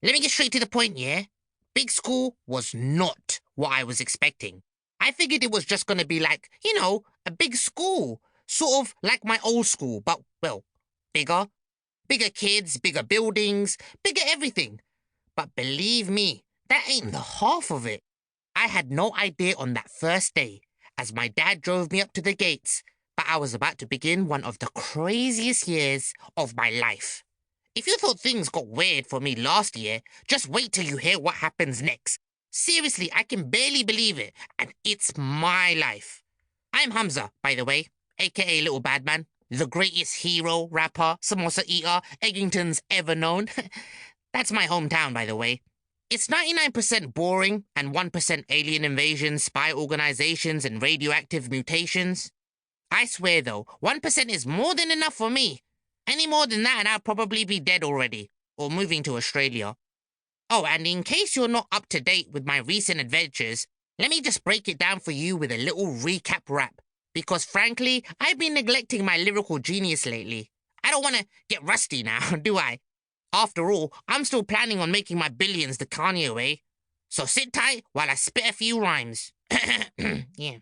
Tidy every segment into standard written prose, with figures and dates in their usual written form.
Let me get straight to the point, yeah? Big school was not what I was expecting. I figured it was just gonna be like, a big school. Sort of like my old school, but, well, bigger. Bigger kids, bigger buildings, bigger everything. But believe me, that ain't the half of it. I had no idea on that first day, as my dad drove me up to the gates, but I was about to begin one of the craziest years of my life. If you thought things got weird for me last year, just wait till you hear what happens next. Seriously, I can barely believe it, and it's my life. I'm Humza, by the way, aka Little Badman, the greatest hero, rapper, samosa eater, Eggington's ever known. That's my hometown, by the way. It's 99% boring and 1% alien invasions, spy organizations, and radioactive mutations. I swear though, 1% is more than enough for me. Any more than that and I'll probably be dead already, or moving to Australia. Oh, and in case you're not up to date with my recent adventures, let me just break it down for you with a little recap rap. Because frankly, I've been neglecting my lyrical genius lately. I don't want to get rusty now, do I? After all, I'm still planning on making my billions the Kanye way. So sit tight while I spit a few rhymes. Yeah.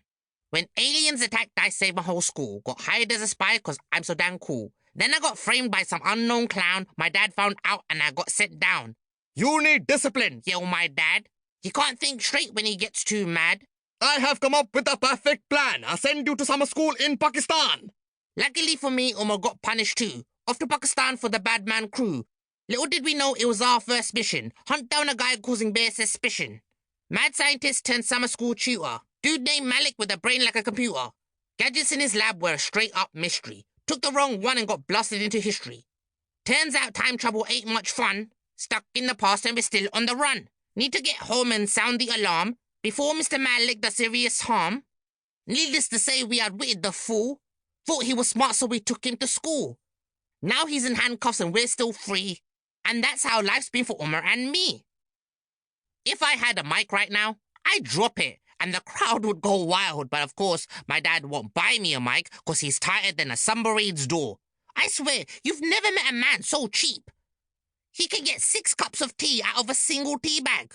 When aliens attacked I Saved My Whole School, got hired as a spy cause I'm so damn cool. Then I got framed by some unknown clown, my dad found out and I got sent down. You need discipline, yelled my dad. He can't think straight when he gets too mad. I have come up with a perfect plan. I'll send you to summer school in Pakistan. Luckily for me, Umar got punished too. Off to Pakistan for the Badman crew. Little did we know it was our first mission. Hunt down a guy causing bare suspicion. Mad scientist turned summer school tutor. Dude named Malik with a brain like a computer. Gadgets in his lab were a straight-up mystery. Took the wrong one and got blasted into history. Turns out time travel ain't much fun. Stuck in the past and we're still on the run. Need to get home and sound the alarm before Mr. Malik does serious harm. Needless to say, we outwitted the fool. Thought he was smart, so we took him to school. Now he's in handcuffs and we're still free. And that's how life's been for Umar and me. If I had a mic right now, I'd drop it, and the crowd would go wild. But of course, my dad won't buy me a mic, cause he's tighter than a submarine's door. I swear, you've never met a man so cheap. He can get 6 cups of tea out of a single tea bag.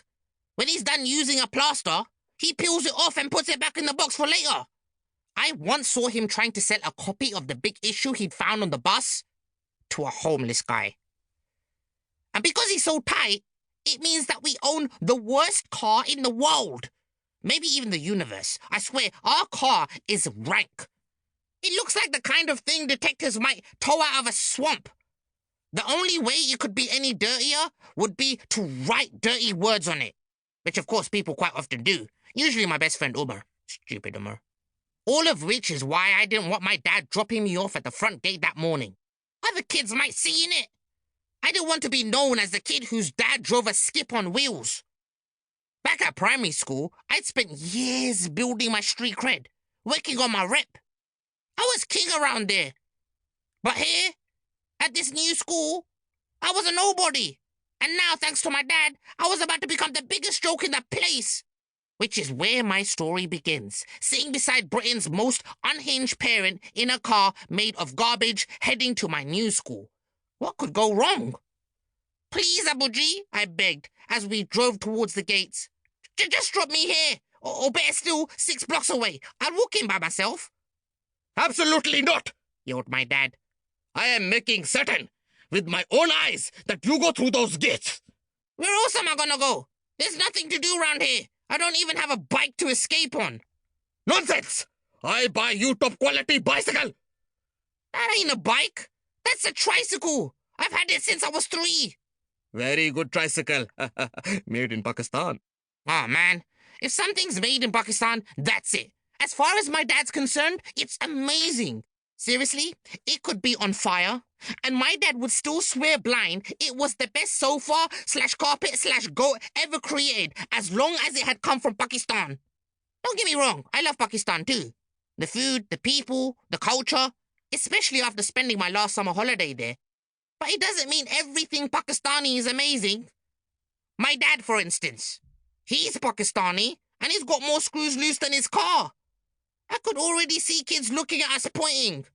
When he's done using a plaster, he peels it off and puts it back in the box for later. I once saw him trying to sell a copy of the big issue he'd found on the bus to a homeless guy. And because he's so tight, it means that we own the worst car in the world. Maybe even the universe. I swear, our car is rank. It looks like the kind of thing detectives might tow out of a swamp. The only way it could be any dirtier would be to write dirty words on it. Which of course people quite often do. Usually my best friend Umar. Stupid Umar. All of which is why I didn't want my dad dropping me off at the front gate that morning. Other kids might see in it. I didn't want to be known as the kid whose dad drove a skip on wheels. Back at primary school, I'd spent years building my street cred, working on my rep. I was king around there. But here, at this new school, I was a nobody. And now, thanks to my dad, I was about to become the biggest joke in the place. Which is where my story begins, sitting beside Britain's most unhinged parent in a car made of garbage heading to my new school. What could go wrong? Please, Abuji, I begged, as we drove towards the gates. Just drop me here, or better still, 6 blocks away. I'll walk in by myself. Absolutely not, yelled my dad. I am making certain, with my own eyes, that you go through those gates. Where else am I gonna go? There's nothing to do around here. I don't even have a bike to escape on. Nonsense! I buy you top quality bicycle. That ain't a bike. That's a tricycle. I've had it since I was 3. Very good tricycle. Made in Pakistan. Oh, man. If something's made in Pakistan, that's it. As far as my dad's concerned, it's amazing. Seriously, it could be on fire, and my dad would still swear blind it was the best sofa/carpet/goat ever created, as long as it had come from Pakistan. Don't get me wrong, I love Pakistan too. The food, the people, the culture, especially after spending my last summer holiday there. But it doesn't mean everything Pakistani is amazing. My dad, for instance, he's Pakistani, and he's got more screws loose than his car. I could already see kids looking at us pointing.